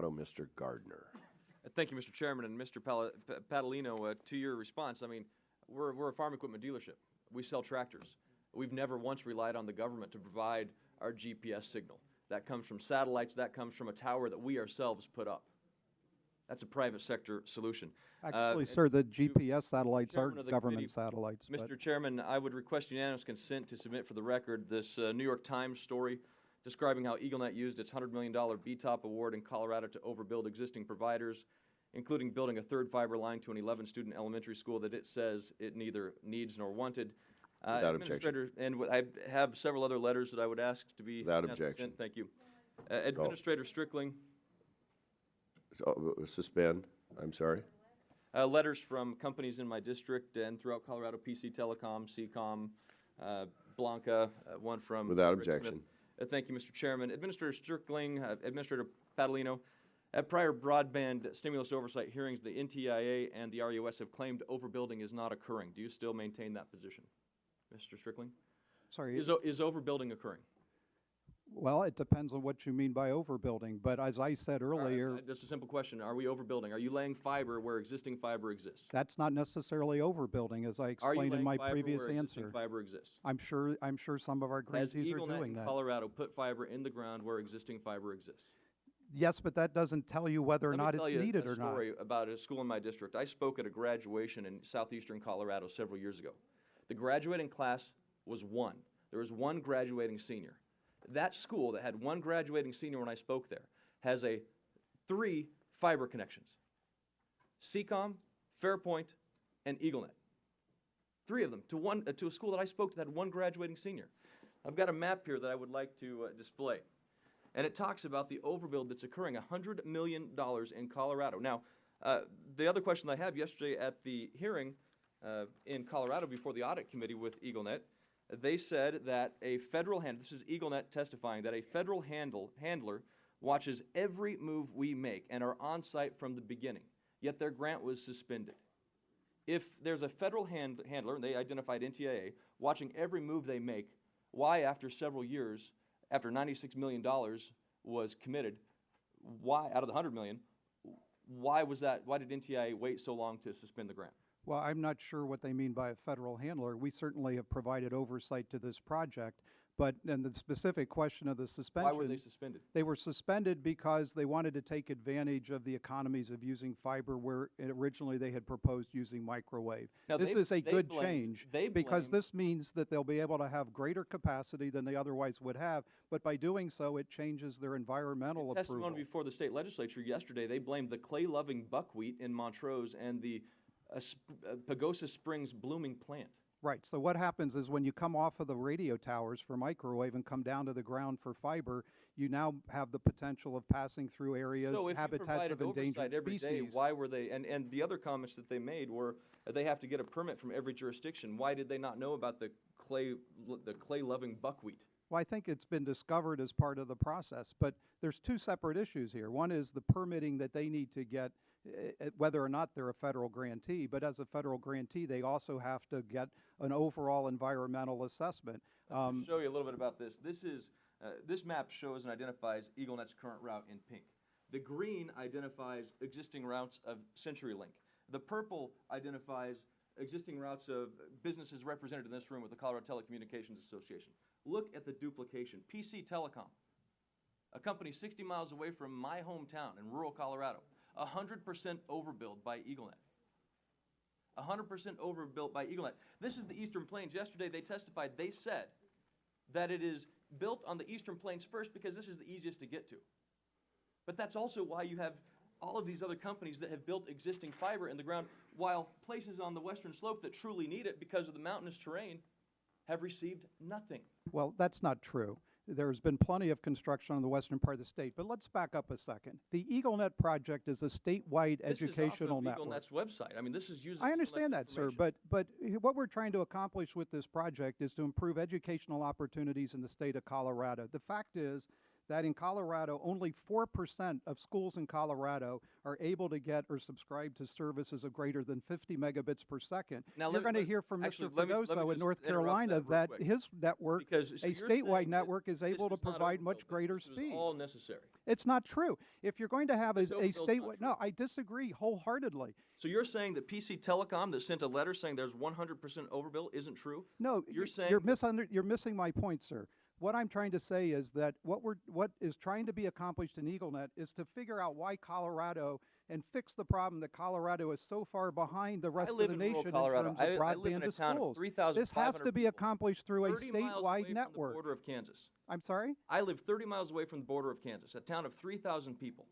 Colorado, Mr. Gardner. Thank you, Mr. Chairman. And Mr. Padalino, to your response, I mean, we're a farm equipment dealership. We sell tractors. We've never once relied on the government to provide our GPS signal. That comes from satellites. That comes from a tower that we ourselves put up. That's a private sector solution. Actually, sir, the GPS satellites are government satellites. Mr. Chairman, I would request unanimous consent to submit for the record this New York Times story describing how EagleNet used its $100 million BTOP award in Colorado to overbuild existing providers, including building a third fiber line to an 11-student elementary school that it says it neither needs nor wanted. Without objection. And I have several other letters that I would ask to be without objection. Thank you. Administrator Strickling. Suspend. I'm sorry. Letters from companies in my district and throughout Colorado, PC Telecom, CCOM, Blanca, one from... Without objection. Thank you, Mr. Chairman. Administrator Strickling, Administrator Padalino, at prior broadband stimulus oversight hearings, the NTIA and the RUS have claimed overbuilding is not occurring. Do you still maintain that position, Mr. Strickling? Sorry. Is overbuilding occurring? Well, it depends on what you mean by overbuilding. But as I said earlier... Just a simple question. Are we overbuilding? Are you laying fiber where existing fiber exists? That's not necessarily overbuilding, as I explained in my previous answer. Existing fiber exists? I'm sure some of our grantees are doing that. Has EagleNet in Colorado put fiber in the ground where existing fiber exists? Yes, but that doesn't tell you whether or not it's needed or not. Let me tell you a story about a school in my district. I spoke at a graduation in southeastern Colorado several years ago. The graduating class was one. There was one graduating senior. That school that had one graduating senior when I spoke there has 3 fiber connections: CCOM, Fairpoint, and EagleNet. 3 of them to a school that I spoke to that had one graduating senior. I've got a map here that I would like to display, and it talks about the overbuild that's occurring, $100 million in Colorado. Now, the other question I have, yesterday at the hearing in Colorado before the audit committee with EagleNet, they said that a federal this is EagleNet testifying, that a federal handler watches every move we make and are on site from the beginning, yet their grant was suspended. If there's a federal handler, and they identified NTIA, watching every move they make, why after several years, after $96 million was committed, why out of the $100 million, why did NTIA wait so long to suspend the grant? Well, I'm not sure what they mean by a federal handler. We certainly have provided oversight to this project, but in the specific question of the suspension... Why were they suspended? They were suspended because they wanted to take advantage of the economies of using fiber where originally they had proposed using microwave. Now, this is a good change because this means that they'll be able to have greater capacity than they otherwise would have, but by doing so, it changes their environmental approval. Testimony before the state legislature yesterday, they blamed the clay-loving buckwheat in Montrose and the Pagosa Springs blooming plant. Right. So what happens is when you come off of the radio towers for microwave and come down to the ground for fiber, you now have the potential of passing through areas, habitats of endangered every species. Day, why were they, and the other comments that they made were they have to get a permit from every jurisdiction. Why did they not know about the clay-loving buckwheat? Well, I think it's been discovered as part of the process, but there's 2 separate issues here. One is the permitting that they need to get, whether or not they're a federal grantee, but as a federal grantee, they also have to get an overall environmental assessment. Let me show you a little bit about this. This map shows and identifies EagleNet's current route in pink. The green identifies existing routes of CenturyLink. The purple identifies existing routes of businesses represented in this room with the Colorado Telecommunications Association. Look at the duplication. PC Telecom, a company 60 miles away from my hometown in rural Colorado, 100% overbuilt by EagleNet. 100% overbuilt by EagleNet. This is the Eastern Plains. Yesterday they testified, they said that it is built on the Eastern Plains first because this is the easiest to get to. But that's also why you have all of these other companies that have built existing fiber in the ground, while places on the western slope that truly need it because of the mountainous terrain have received nothing. Well, that's not true. There's been plenty of construction on the western part of the state, but let's back up a second. The EagleNet project is a statewide educational network. This is off of EagleNet's website. I mean, this is using I understand that, sir, but what we're trying to accomplish with this project is to improve educational opportunities in the state of Colorado. The fact is that in Colorado, only 4% of schools in Colorado are able to get or subscribe to services of greater than 50 megabits per second. Now, You're going to hear from actually, Mr. let me Fregoso in just North interrupt Carolina that real that quick. his network, Because, so a you're saying statewide that network, is this able to is not provide overbuilt, much that greater this is speed. all necessary. It's not true. If you're going to have This a overbuild's not statewide, no, true. I disagree wholeheartedly. So you're saying that PC Telecom that sent a letter saying there's 100% overbuilt isn't true? No, You're saying you're missing my point, sir. What I'm trying to say is that what is trying to be accomplished in EagleNet is to figure out why Colorado and fix the problem that Colorado is so far behind the rest of the nation in Colorado. terms of I live in broadband a to town of schools. 3,500 This has to be people, accomplished through a 30 miles away statewide from network. the border of Kansas. I'm sorry? I live 30 miles away from the border of Kansas, a town of 3,000 people.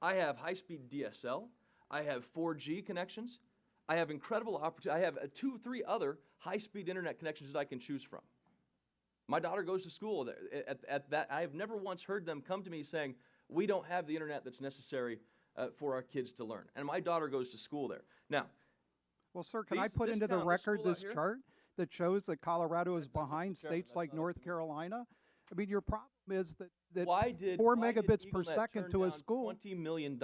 I have high-speed DSL. I have 4G connections. I have incredible opportunity. I have 2-3 other high-speed internet connections that I can choose from. My daughter goes to school at that. I have never once heard them come to me saying, we don't have the internet that's necessary for our kids to learn. And my daughter goes to school there. Now, well, sir, can I put into the record this chart that shows that Colorado is behind states like North Carolina? I mean, your problem is that 4 megabits per second to a school. $20 million.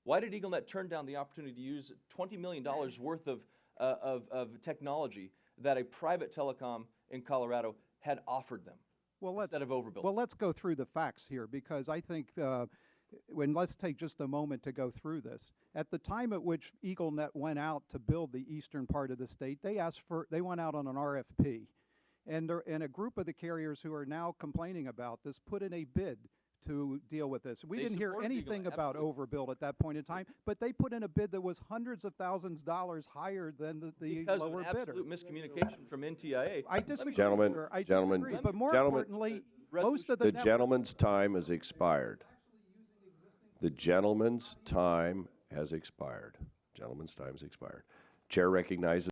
Why did EagleNet turn down the opportunity to use $20 million worth of technology that a private telecom in Colorado had offered them instead of overbuilt? Well, let's go through the facts here, because I think let's take just a moment to go through this. At the time at which EagleNet went out to build the eastern part of the state, they went out on an RFP. And a group of the carriers who are now complaining about this put in a bid to deal with this. We didn't hear anything about overbuild at that point in time, but they put in a bid that was hundreds of thousands of dollars higher than the because lower of an bidder. absolute miscommunication from NTIA. I disagree, Gentlemen, sir. I gentlemen, disagree. But more gentlemen, importantly, most of the gentleman's time has expired. The gentleman's time has expired. Gentleman's time has expired. Chair recognizes